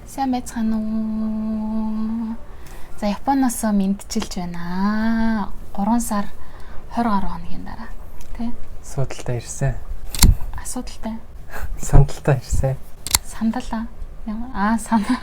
Сайн байцгаана уу? За Японоос мэдчилж байна. 3 сар 20 гаруй хоногийн дараа. Тэ? Судалтай ирсэн. Асуудалтай. Сандалтай ирсэн. Сандалаа. Сандал.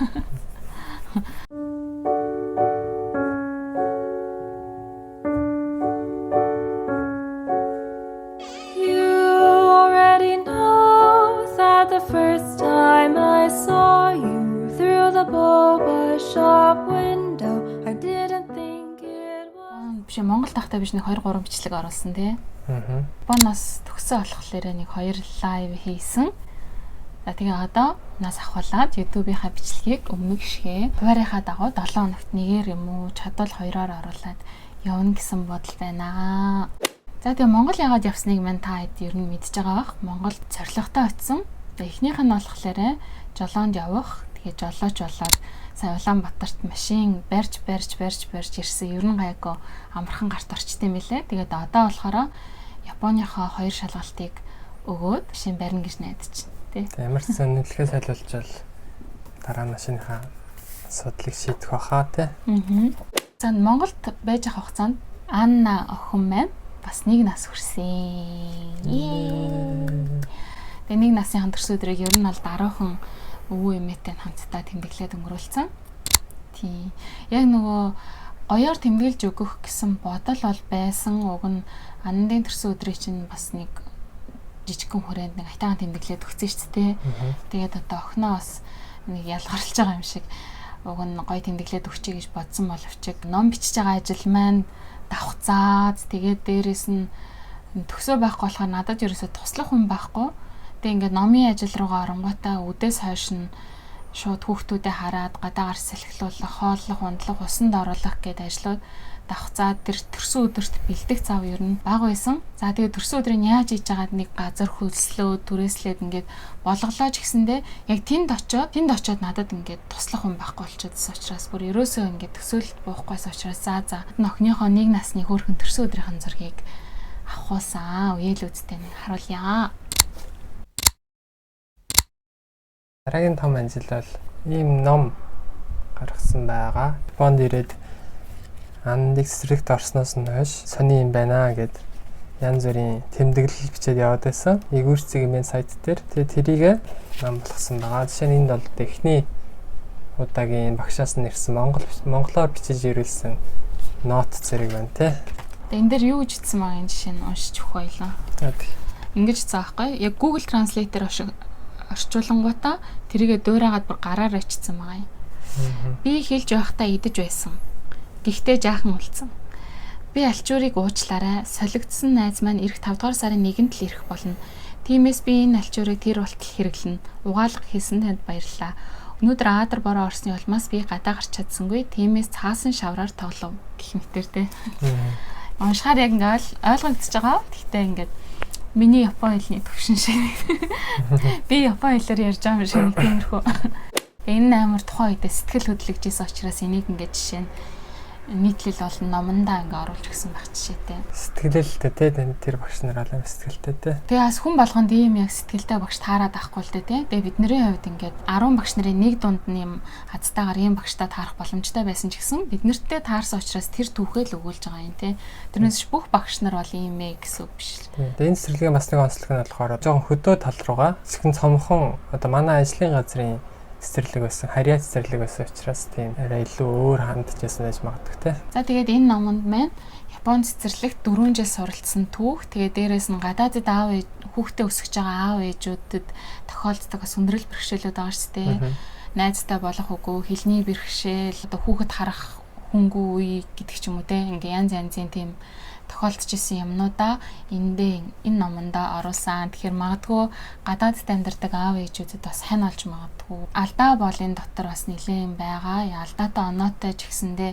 First time I saw you through the boba shop window I didn't think it was Биш Монгол тахтай биш нэг 2 3 бичлэг оруулсан тий. Японоос төгсөө болохоор нэг 2 лайв хийсэн. За тэгээ одоо нас ахуулаад YouTube-ийнхаа бичлэгийг өмнө гişгээ хуваарийнхаа дагуу 7 хоногт нэгээр юм уу чадвал 2-оор оруулаад явна гэсэн бодол байна. За тэгээ Монгол яагаад явсныг мань та хэд ер нь мэдж байгаа бах. Монгол зорилготой очсон. Эхнийх нь болохоор жолоонд явах. Тэгээ жолооч болоод сая Улаанбаатарт машин барьж ирсэн. Ер нь гайгүй амархан гарт орчтой мэлээ. Тэгээд одоо болохоор Японыхоо 2 шалгалтыг өгөөд машин барина гэж найдаж байна. Тэ. Ямар ч сонирхлыг сайлуулчвал дараа машиныхаа асуудлыг шийдэх баха тий. За Монголд байж байгаа хугацаанд Анна охин маань бас 1 нас хүрсэн. Тэгээ 1 насны төрс өдрийг ер нь бол дараахан өвөө эмээтэй хамтдаа тэмдэглээд өнгөрүүлсэн. Тий. Яг нөгөө гоёор тэмдэглэж өгөх гэсэн бодол бол байсан. Уг нь Аннын төрс өдрийг чинь бас нэг жижигхэн хүрээнд нэг айтайхан тэмдэглээд өгсөн шүү дээ. Тэгээд одоо охиноо бас нэг ялгарлаж байгаа юм шиг уг нь гоё тэмдэглээд өгчэй гэж бодсон боловч ном бичиж байгаа ажил маань давхцаад тэгээд дээрэс нь төсөө байхгүй болохоор надад ерөөсө туслах хүн байхгүй. Тэгээ ингээд номын ажил руугаа оронгуудаа үдээс хойш нь шууд хүүхдүүдэд хараад гадаагаар салхилуулах, хооллох, ундлах, усанд оруулах гэдэг ажлууд давхцаад тэр төрсөн өдөрт бэлдэх зав ер нь бага байсан. За тэгээ төрсөн өдрийн яаж хийж байгааг нэг газар хөлслөө, түрээслээд ингээд болголоо ч гэсэндээ яг тэнд очиод надад ингээд туслах хүн байхгүй болчихсон учраас бүр ерөөсөө ингээд төсөөлөлт буухгүй учраас за охиныхоо 1 насны хөөрхөн төрсөн өдрийн зургийг авахулсан. Үеэл үзтээ нэг харуулъя. Дараагийн том ажил бол ийм ном гаргасан байгаа. Японд ирээд Анныг цэцэрлэгт орсноос нь хойш сони юм байна гэд янз бүрийн тэмдэглэл бичээд яваад байсан. Игүүрцгийн сайт дээр тэрийг ном болгосон байгаа. Жишээ нь энд бол эхний удаагийн багшаас нь ирсэн монголоор бичиж ирүүлсэн нот зэрэг байна тий. Энэ дээр юу гэж хэлсэн байгаа энэ жишээ нь уншиж өгөх байлаа. За тий. Ингэж хэлсэн байхгүй. Яг Google Translate-ээр орчуулангуудаа тэрийгэ дуурайгаад бүр гараар ичсэн байгаа юм. Би хэлж байхдаа идэж байсан. Гэхдээ жаахан үлдсэн. Би альчуурыг уучлаарай. Солигдсон найз маань эх 5 дугаар сарын 1-нд л ирэх болно. Тиймээс би энэ альчуурыг тэр болтол хэрэглэнэ. Угаалга хийсэн танд баярлалаа. Өнөөдөр Аадар бороо орсны улмаас би гадаа гарч чадсангүй. Тиймээс цаасан шавраар тоглов гэх мэтэр тэ. Уншихаар яг ингээл ойлгогдож байгаа. Гэхдээ ингээд миний Японы хэлний төвшин шиг. Би Японы хэлээр ярьж байгаа юм шиг нэг тиймэрхүү. Энэ амар тухайн үедээ сэтгэл хөдлөгжсэн учраас энийг ингээд жишээ нь нийтлэл болон номондоо ингээ оруулж гисэн байх жишээтэй. Сэтгэлэлтэй те тэр багш нар алам сэтгэлтэй те. Тэгээ бас хүн болгонд ийм яг сэтгэлтэй багш таарад авахгүй л дээ те. Тэгээ бидний хувьд ингээд 10 багш нарын нэг дунд нь юм хацтайгаар ийм багштай таарах боломжтой байсан ч гэсэн бид нартэй таарсан учраас тэр түүхээ л өгүүлж байгаа юм те. Тэрнээс бүх багш нар бол ийм ээ гэсэн үг биш л. Тэгээ энэ цэцэрлэгийн бас нэг онцлог нь болохоор жоохон хөдөө тал руугаа зөвхөн цомхон одоо манай ажлын газрын цэцэрлэг байсан, харьяа цэцэрлэг байсан учраас тийм арай илүү өөр хандчихсан байж магадгүй те. За тэгээд энэ номонд маань Япон цэцэрлэгт 4 жил суралцсан түүх, тэгээд дээрэс нь гадаадд аав ээж хүүхдээ өсгөж байгаа аав ээжүүдэд тохиолддог бас өндрөл бэрхшээлүүд байгаа шүү дээ. Найзтай болох үгүй, хэлний бэрхшээл, одоо хүүхэд харах хөнгүү үе гэдэг ч юм уу те. Ингээ янз янзын тийм тохиолдож исэн юмнуудаа энэ номондоо оруулсан. Тэгэхээр магадгүй гадаадд амьдардаг аав ээжүүдэд бас хань олж магадгүй. Алдаа бол энэ дотор бас нэлээд байгаа. Алдаатай оноотой ч гэсэндээ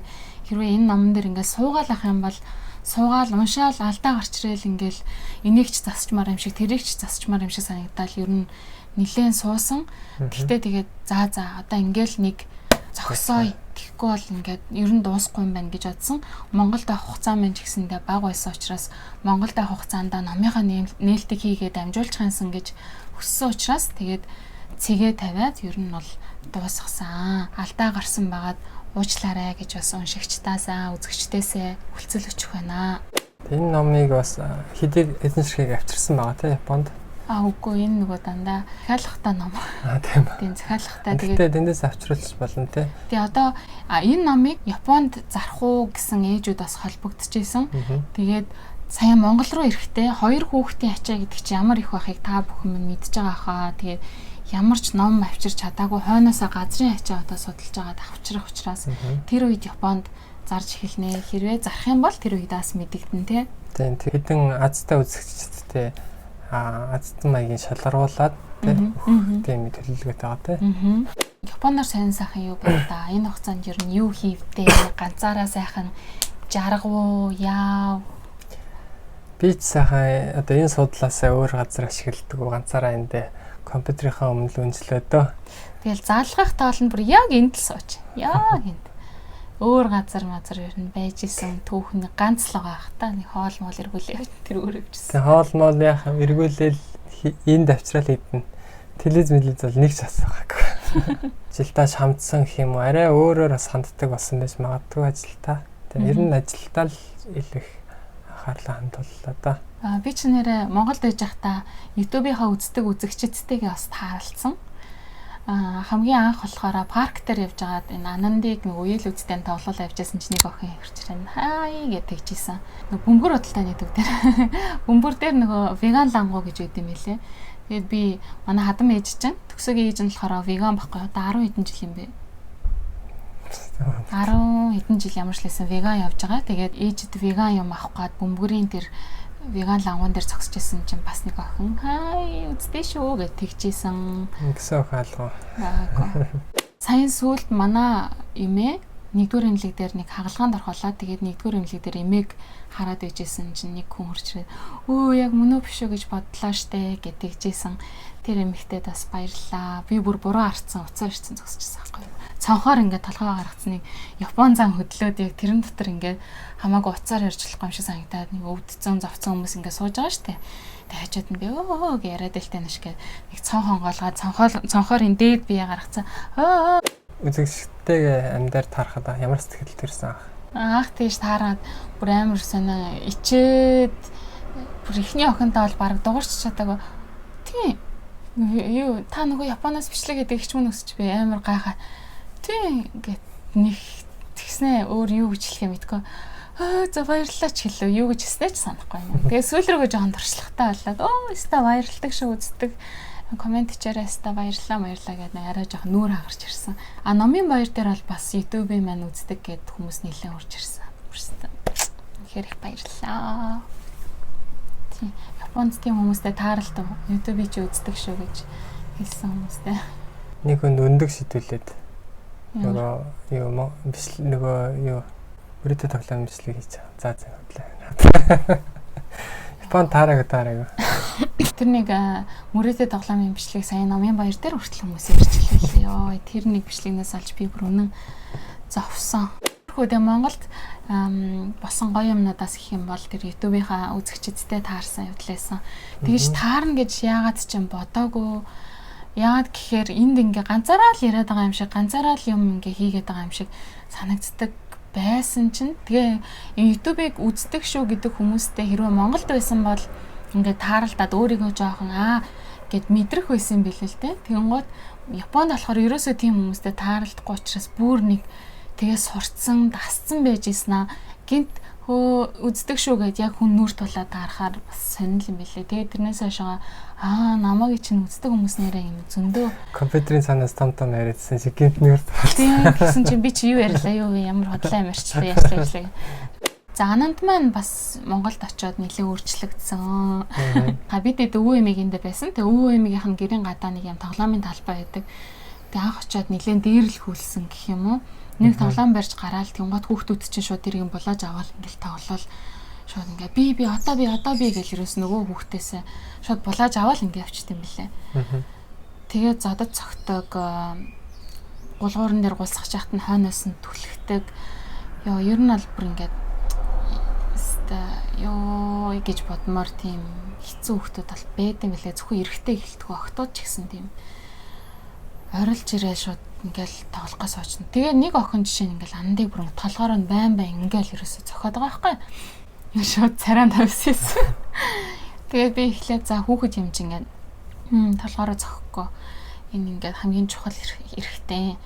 хэрвээ энэ номон дээр ингээд суугаал ах юм бол суугаал уншаал алдаа гарч ирээл ингээл энийг ч засчмаар юм шиг тэрийг ч засчмаар юм шиг санагдал ер нь нэлээд суусан. Гэхдээ тэгээд за одоо ингээл нэг зогсоё гэхгүй бол ингээд ер нь дуусахгүй юм байна гэж бодсон. Монголд авах хугацаа мэн ч гэсэндээ бага байсан учраас Монголд авах хугацаанд номынхаа нээлтийг хийгээд амжуулж хансан гэж хүссэн учраас тэгээд цэгээ тавиад ер нь бол дуусгасан. Алдаа гарсан байгаад уучлаарай гэж бас уншигчдаасаа үзэгчдээсээ хүлцэл өчөх байна. Энэ номыг бас хэдэн ширхэг авчирсан байгаа тийм Японд. Үгүй энэ нөгөө дандаа захиалгатай ном. Тийм. Тийм захиалгатай. Тэгээд тэндээс авчруулж болно тийм. Тэгээ одоо энэ номыг Японд зарах уу гэсэн ээжүүд бас холбогдчихсэн. Тэгээд сая Монгол руу ирэхдээ 2 хүүхдийн ачаа гэдэг чинь ямар их байхыг та бүхэн минь мэдж байгаа хаа. Тэгээд ямар ч ном авчирч чадаагүй хойноосоо газрын ачаа одоо судалж байгаад авчрах учраас тэр үед Японд зарж эхэлнэ. Хэрвээ зарах юм бол тэр үедээс мэдэгдэн тий. Тийм хэдэн азтай үзэгчдтэй азтан маягийн шалгаруулад тийм төлөвлөгөөтэй байгаа тийм. Японоор сайн сайхан юу байна да? Энэ хугацаанд ер нь юу хийвдээ? Ганцаараа сайхан жаргав яав? Би ч сайхан одоо энэ судлаасаа өөр газар ашигладаг ганцаараа эндээ компьютерийнхаа өмнө л үнэлээд. Тэгэл заалгах тоол нь бүр яг энд л сууч. Яг энд. Өөр газар ер нь байж исэн түүхэн ганц л байгаа ах та нэг хоол моол эргүүлээ тэр өөр өвчсөн. Тэг хоол моол яах юм эргүүлээл энд авчрал хэдэн телевиз бол нэг ч асуугаагүй. Ажилдаа шамдсан гэх юм уу арай өөрөөр бас ханддаг болсон байж магадгүй ажилдаа. Тэг ер нь ажилдаа л их анхаарлаа хандууллаа да. Би ч нэрээ Монголд байж байхдаа YouTube-ийнхаа үздэг үзэгчдтэйгээ бас тааралцсан. Хамгийн анх болохоор парк дээр явж байгаад энэ Анандыг нэг уял үдтэй тоглол авчижсэн чинь нэг охин ирж ирэн хай гэж тэгжсэн. Нэг бөмбөр худалдаа нэг төв дээр. Бөмбөр дээр нөгөө веган лангуу гэж үүд юм байлээ. Тэгээд би манай хадам ээж чинь төгсөөгийн ээж нь болохоор веган байхгүй. Одоо 10 хэдэн жил юм бэ. 10 хэдэн жил ямар ч лсэн веган явж байгаа. Тэгээд ээжэд веган юм авах гээд бөмбөрийн тэр веган лангуун дээр зогсож исэн чинь бас нэг охин хай үзтээ шүү гэж тэгжсэн. Ингэсэн хаалгаа. Сайн сүлд манай эмээ нэгдүгээр эмнэлэг дээр нэг хагалгаанд орхолоо. Тэгээд нэгдүгээр эмнэлэг дээр эмээг хараад байжсэн чинь нэг хүн хурцрээд өө яг мөн үү биш үү гэж бодлоо штэ гэж тэгжсэн. Тэр эмэгтэйд бас баярлаа. Би бүр буруу харцсан, уцаар ирсэн зогсчихсан байхгүй юу. Цонхоор ингээд толгой гаргацсан нэг Япон зан хөдлөөд яг тэрэн дотор ингээд хамаагүй уцаар ярьж болохгүй юм шиг санагдаад нэг өвдцэн зовцсон хүмүүс ингээд сууж байгаа штэ. Тэг хажууд нь би өө гэж яриад л тань шиг нэг цон хонгоолгаад цонхоор энэ дээд бие гаргацсан. Үзэгчтэйгээ амьдаар таарахад ямар сэтгэл төрсэн анх тийш таараад бүр амар сонио ичээд бүр ихний охинтой бол баг дуурч чадаагүй. Тийм. Юу та нөгөө Японоос бичлэг гэдэг их ч мөн өсч би амар гайхаа. Тийм гэт нэг тэгснэ өөр юу гэж хэлэх юм мэдгүй. За баярлалаа ч хэлээ. Юу гэж хэлснэ ч санахгүй юм. Тэгээ сүүл рүүгээ жоохон туршлагатай болоод өста баярлалдаг шүү үздэг. Комент хийчээрээ өста баярлалаа гэдэг нэг арай жоохон нүүр хагарч ирсэн. Номын баяр дээр бол бас YouTube-ийн маань үздэг гэд хүмүүс нэлээд урж ирсэн. Тэгэхээр их баярлалаа. Тийм. Японд тийм хүмүүстэй тааралтай YouTube чи үздэг шүү гэж хэлсэн хүмүүстэй. Нэг хүн өндөг шидүүлээд нөгөө юу биш нөгөө юу үрэтэ тоглоом бичлэг хийж байгаа. За хөдлөө. Японд таараагүй. Тэр нэг мөрөөдөө тоглоомын бичлэг сайн номын баяр дээр хүртэл хүмүүс ирж хэлээ. Йоо тэр нэг бичлэгнээс олж би бүр үнэн зовсон. Хөөдөө Монголд болсон гоё юмнуудаас их юм бол тэр YouTube-ийнхаа үзэгчдтэй таарсан явдлаасан. Тэгэж таарна гэж яагаад ч юм бодоогүй. Яагаад гэхээр энд ингээ ганцаараа л яриад байгаа юм шиг, ганцаараа л юм ингээ хийгээд байгаа юм шиг санагддаг байсан чинь тэгээ YouTube-ыг үздэг шүү гэдэг хүмүүстэй хэрвээ Монголд байсан бол ингээ тааралдаад өөрийгөө жоохон гэд мэдрэх байсан билээ л дээ. Тэгэнгუთ Японд болохоор ерөөсөө тийм хүмүүстэй тааралдахгүй учраас бүр нэг тэгээ сурцсан, дасцсан байж ийснаа гинт үздэг шүү гэд яг хүн нүрт тулаад таарахаар бас сонирхол юм билээ. Тэгээ тэрнээс хойшоо намайг чинь үздэг хүмүүс нэрээ юм зөндөө компьютерийн санаас том яриадсан шиг гинт нүрт. Тийм гэсэн чинь би чи юу ярьлаа юу ямар хотлоо ямарчлаа яачлаа. За Ананд маань бас Монголд очиод нэлээд өөрчлөгдсөн. Бид өвөө эмээгэндээ байсан. Тэгээ өвөө эмээгийнх нь гэрийн гадаа нэг юм тоглоомын талбай байдаг. Тэгээ анх очиод нэлээд дээрлэх хүлсэн гэх юм уу. Нэг тоглоом барьж гараал тэнгууд хүүхдүүд чинь шууд тэрийг булааж аваад ингээл тоглол шууд ингээ би одоо би гэж ерөөс нөгөө хүүхдээсээ шууд булааж аваад ингээ явчихсан юм билээ. Тэгээ зодод цогтөг гулгуурн дээр гулсгах чахт нь хойноос нь түлхдэг. Ёо ер нь бол бүр ингээ ёо гэж бодмоор тийм хэцүү хүүхдүүд бол байд юм билээ. Зөвхөн эрэгтэй гэлтгөө октод ч гэсэн тийм орилж ирээ шууд ингээл тоглохоос очно. Тэгээ нэг охин жишээ нь ингээл андыг бүр толгоор нь байн ингээл ерөөсө цохоод байгаа байхгүй. Шууд царай тавьсан. Тэгээд би эхлээд за хүүхэд юм чи ингээд толгоороо зохихгүй. Энэ ингээд хамгийн чухал эрхтэй.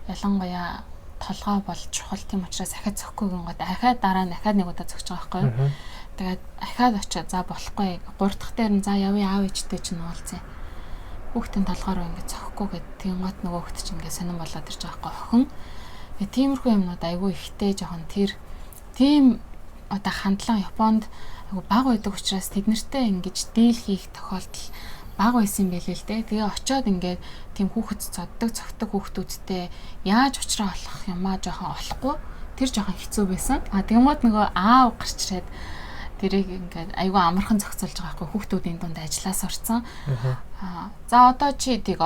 Ялангуяа толгой бол чухал, тийм учраас ахаад зөхгүй гингод ахаад дараа нь ахаад нэг удаа зөгч байгаа байхгүй. Тэгээд ахаад очиод за болохгүй. 3 дахь дээр нь за явъя аав ээжтэй чинь уулзъя. Хүүхдийн толгой руу ингээд зөхгүй гэд тиймгот нөгөө хүүхд чинь ингээд сонирн болоод ирж байгаа байхгүй охин. Тиймэрхүү юмнууд айгүй ихтэй жоохон тийм одоо хандлага Японд айгүй бага байдаг учраас тэднэртэй ингэж дийл хийх тохиолдол бага байсан юм байлээ л дээ. Тэгээ очиод ингээд тийм хүүхэд цогтөг хүүхдүүдтэй яаж уулзраа болох юмаа жоохон олохгүй. Тэр жоохон хэцүү байсан. Тэгмээд нөгөө аав гарч ирээд тэрийг ингээд айгүй амархан зохицуулж байгаа байхгүй хүүхдүүдийн дунд ажиллаас орсон. За одоо чи тийг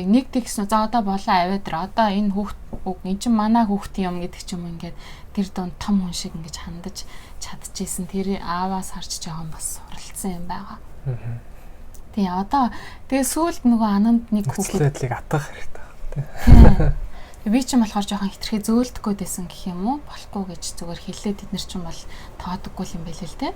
нэг тэгсэн. За одоо болоо аваад ир. Одоо энэ хүүхд эн чинь манай хүүхдийн юм гэдэг ч юм ингээд тэр дунд том хүн шиг ингэж хандаж чадчихсэн. Тэр ааваас харж жоохон бас суралцсан юм байгаа. Тэгээ одоо тэгээ сүүлд нөгөө ананд нэг хүүхдэдлийг атгах хэрэгтэй. Би ч юм болохоор жоохон хитрхи зөөлдөхгүй байсан гэх юм уу? Болохгүй гэж зүгээр хэлээд тэд нар ч юм бол тоодоггүй юм байл л те.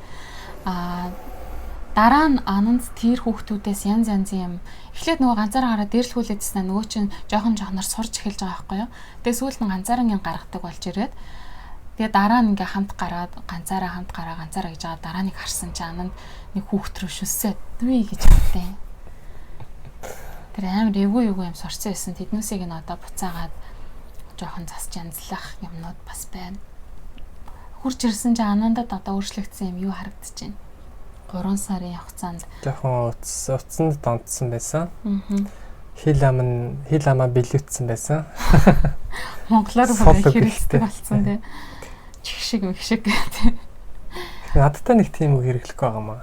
Дараа нь ананд тэр хүүхдүүдээс янз янзын юм эхлээд нөгөө ганцаараа гараад дээрлхүүлээдсэн нөгөө чинь жоохон жоохноор сурч эхэлж байгаа байхгүй юу? Тэгээ сүүлд нь ганцаараа гаргадаг болж ирээд тэгээ дараа нь ингээ хамт гараад ганцаараа гэж байгаа дараа нэг харсан чи ананд нэг хүүхд рүү шүсээд дүй гэж хэлдэг. Тэр амар эвгүй юм сурцсан байсан. Тэднүүсийг нь одоо буцаагаад жоохон засч янзлах юмнууд бас байна. Хурж ирсэн чи анандад одоо өөрчлөгдсөн юм юу харагдаж байна? 3 сарын хугацаанд жоохон утсанд донтсон байсан. Хил амаа билүүцсэн байсан. Монголоор хэрэглэдэг болсон тийм. Чигшиг гэдэг. Надтай нэг тийм үг хэрэглэх байгаа маа.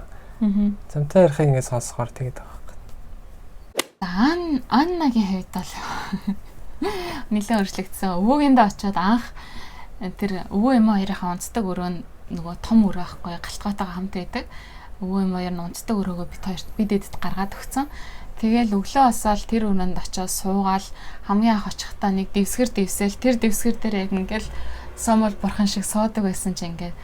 Замтай ярихыг ингэ сонсохоор тэгээд байгаа юм. Аннагийн хувьд бол нэлээд өөрчлөгдсөн. Өвөөгөндөө очиод анх тэр өвөө эмээ хоёрын унцдаг өрөө нөгөө том өрөө байхгүй галтгоотойгоо хамт байдаг. Өвөө эмээ хоёр нь унцдаг өрөөгөө бид эдэд гаргаад өгсөн. Тэгээл өглөө осоол тэр өрөөнд очиод суугаал хамгийн анх очихдаа нэг дэвсгэр дэвсэл тэр дэвсгэр дээр яг ингээл сомол бурхан шиг суудаг байсан чи ингээд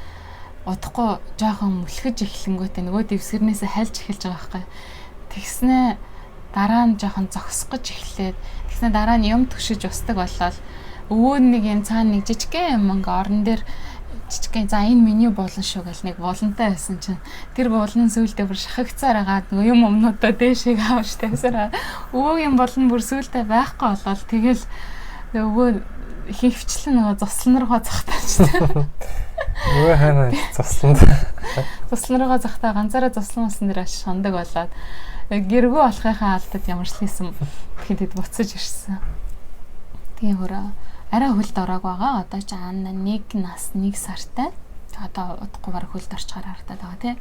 удахгүй жоохон мөлхөж эхлэнгүүтээ нөгөө дэвсгэрнээсээ хальж эхэлж байгаа байхгүй. Тэгснээ дараа нь жоохон зогсгож эхлээд тэгснээ дараа нь юм төшиж устдаг боллоо. Өвөө нэг юм цаана нэг жижигхэн юм ингээ орон дээр жижигхэн за энэ миний буулан шүү гэл нэг буулантай байсан чинь тэр буулан сүйдээ бүр шахагцаар агаад нөгөө юм өмнөдөө дээшээ авч тавьсараа өвөөгийн буулан бүр сүйдээ байхгүй болол тэгэл өвөө хөвчлэн нөгөө зослон руугаа захтаачтай. Өвөө ханаа зослонд. Зослон руугаа захтаа ганцаараа зослон усан дээр аш шандаг болоод гэргүү болохынхаа алдад ямар ч хийсэн тэгэхэд буцаж ирсэн. Тийм хөрөө арай хөлд ороаг байгаа. Одоо ч Анна 1 нас 1 сартай. Одоо удахгүй бараг хөлд орчгаар харагдаад байгаа тий.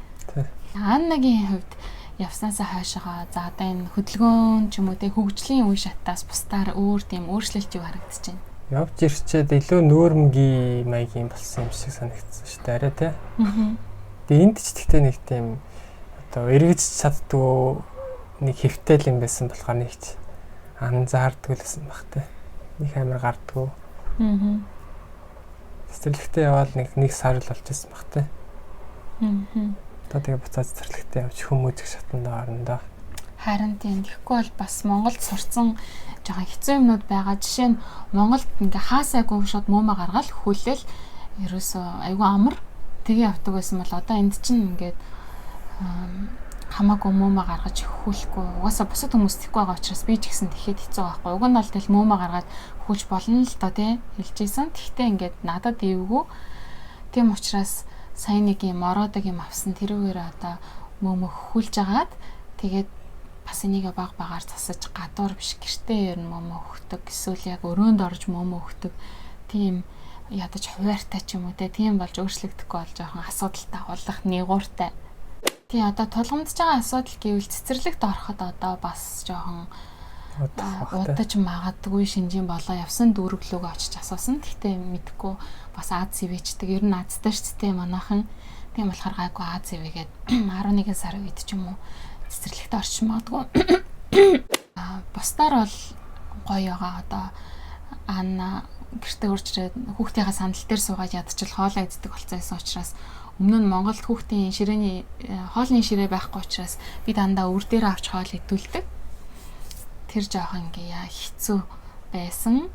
Аннагийн хувьд явснасаа хойшоо за одоо энэ хөдөлгөөн ч юм уу тий хөгжлийн үе шатаас бусдаар өөр тийм өөрчлөлт юу харагдаж байна? Явж ирчээд илүү нүүрмгийн маягийн болсон юм шиг санагдсан шүү дээ арай тий. Тэгээ энд ч тэгтээ нэг тийм одоо эргэж чаддгүй нэг хэвтэл юм байсан болохоор нэг ч анзаардгүй л байсан баг тий. Нэг амар гардгүй. Цэцэрлэгтээ яваад нэг сар л болж байсан баг тий. Одоо тэгээ буцаад цэцэрлэгтээ явж хүмүүжих шатанда орондоо. Харин тийм тэгэхгүй бол бас Монголд сурцсан жоохон хэцүү юмнууд байгаа. Жишээ нь Монголд ингээ хаасайгүй шууд муумаа гаргаал хөлөөл ерөөсөө айгүй амар тэгээ явдаг байсан бол одоо энд чинь ингээд хамаагүй муумаа гаргаж хөхөхгүй. Угаасаа бусад хүмүүс тэхгүй байгаа учраас би ч гэсэн тэгэхэд хэцүү байхгүй. Уг нь бол тэл муумаа гаргаад хөхөж болно л доо тий хэлжсэн. Тэгтээ ингээд надад эвгүй. Тийм учраас сайн нэг юм ороодаг юм авсан тэрүүгээр одоо мөмө хөхүүлж агаад тэгээд бас энийг баг-багаар засаж гадуур биш гэртээ ер нь мөмө хөхдөг эсвэл яг өрөөнд орж мөмө хөхдөг тийм ядаж хуваартай ч юм уу тийм болж өөрчлөгдөхгүй бол жоохон асуудалтай болох нэгууртай. Тий одоо тулгамдж байгаа асуудал гэвэл цэцэрлэгт ороход одоо бас жоохон удаж магадгүй шинжийн болоо явсан дүүрглөөгөө очиж асуусан. Гэхдээ мэдхгүй бас АЗ-ивчдэг ер нь АЗ-тай шүү дээ манайхан. Тийм болохоор гайгүй АЗ-ивгээд 11 сар үед ч юм уу цэцэрлэгт орчих магадгүй. Бусдаар бол гоёгаа одоо Анна гэртээ урьдчирээд хүүхдийнхээ сандал дээр суугаад ядчил хоолоо иддэг болсон учраас өмнө нь Монголд хүүхдийн ширээний хоолны ширээ байхгүй учраас би дандаа үр дээр авч хоол идүүлдэг. Тэр жоохон ингээ хэцүү байсан.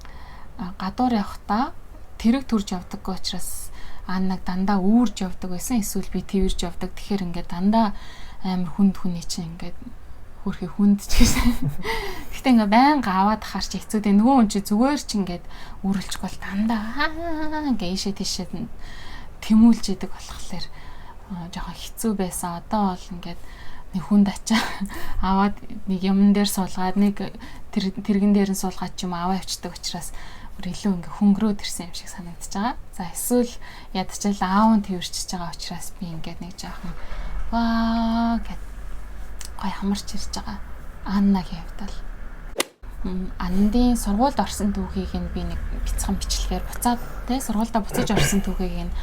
Гадуур явахдаа тэрэг төрж явдаг учраас Аннаг дандаа үүрж явдаг байсан. Эсвэл би тэрж явдаг. Тэгэхээр ингээ дандаа амар хүнд хүний чинь ингээ хөрхи хүнд ч гэсэн. Гэхдээ ингээ байнга аваад харч хэцүү дээ. Нөгөө хүн чи зүгээр ч ингээд үрэлжгүй дандаа ингээ ийшээ тийшээ тэмүүлж идэг болохоор жоохон хэцүү байсан. Одоо бол ингээд нэг хүнд ачаа аваад нэг юм дээр суулгаад нэг тэрэгэн дээр нь суулгаад ч юм аваа явчихдаг учраас илүү ингээ хөнгөрөөд ирсэн юм шиг санагдаж байгаа. За эсвэл ядчил аав нь тэрчж байгаа учраас би ингээд нэг жоохон ваа гэд гой хамарч ирж байгаа. Аннагийн хувьд бол Андын сургуульд орсон түүхийг нь би нэг бяцхан бичлэгээр буцаад сургуульдаа буцаж орсон түүхийг нь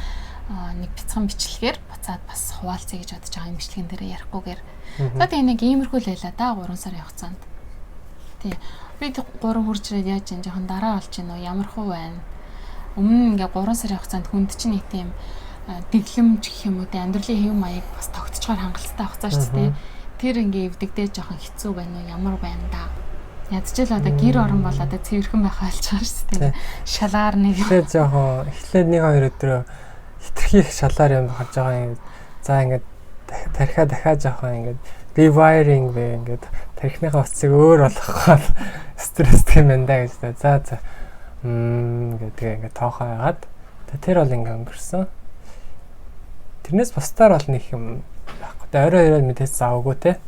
нэг бяцхан бичлэгээр буцаад бас хуваалцъя гэж бодож байгаа юм бичлэгэн дээр ярихгүйгээр. За тэгээ нэг иймэрхүү л байла да 3 сарын хугацаанд. Тий. Би 3 хурж ирээд яаж юм жоохон дараа болж гин үү ямар хуу байна. Өмнө ингээ 3 сарын хугацаанд хүнд чинь нэг тийм дэглэмж гэх юм уу те амьдралын хэв маяг бас тогтцохоор хангалттай хугацаа шүү дээ. Тэр ингээ эвдэгдээ жоохон хэцүү байна уу ямар байна да. Ядчил одоо гэр орон бол одоо цэвэрхэн байх болж байгаа шүү дээ. Шалаар нэг. Тэгээ жоохон эхлээд 1-2 өдрөө хитрхи их шалаар юм харж байгаа юм. За ингээд дахиад жоохон ингээд rewiring вэ ингээд тархиныхаа утсыг өөр болгохоор стресстэй юм даа гэж. За гэдэг ингээд тоохоо яагаад тэр бол ингээд өнгөрсөн. Тэрнээс бусдаар бол нэг юм байхгүй. Орой мэдээс заавгүй те.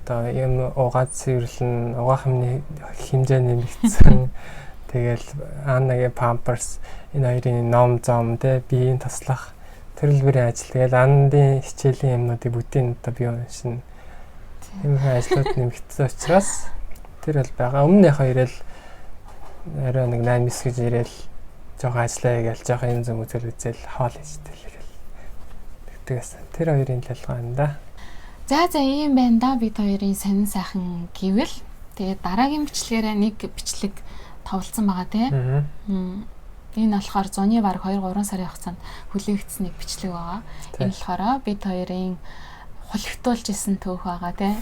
Одоо юм угаад цэвэрлэн, угаах юмны хэмжээ нэмэгдсэн. Тэгэл Аннагийн памперс энэ хоёрын ном зам те биеийн туслах төрөлбөрийн ажил. Тэгэл Андын хичээлийн юмнуудыг бүтэн одоо би уншина. Энэ ажлууд нэмэгдсэн учраас тэр бол байгаа. Өмнө яхаа ирээл орой нэг 8 мис гэж ирээл жоохон ажиллаа гээл жоохон юм зүм үзэл үзэл хоол хийжтэй л гээл. Тэгтээс тэр хоёрын талгаа юм да. За ийм байна да бид хоёрын сонин сайхан гэвэл тэгээд дараагийн бичлэгээрээ нэг бичлэг товлцсон байгаа тий. Энэ болохоор зуны баг 2-3 сарын хугацаанд хүлээгдсэн нэг бичлэг байгаа. Энэ болохоор бид хоёрын хулигтуулж исэн төөх байгаа тий.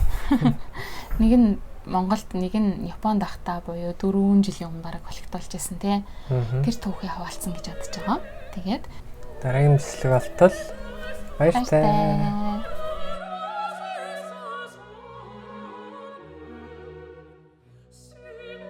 Нэг нь Монголд нэг нь Японд ахтаа буюу 4 жилийн өмнө баг хулигтуулж исэн тий. Тэр түүхийг хаваалцсан гэж бодож байгаа. Тэгээд дараагийн бичлэг болтол баяртай.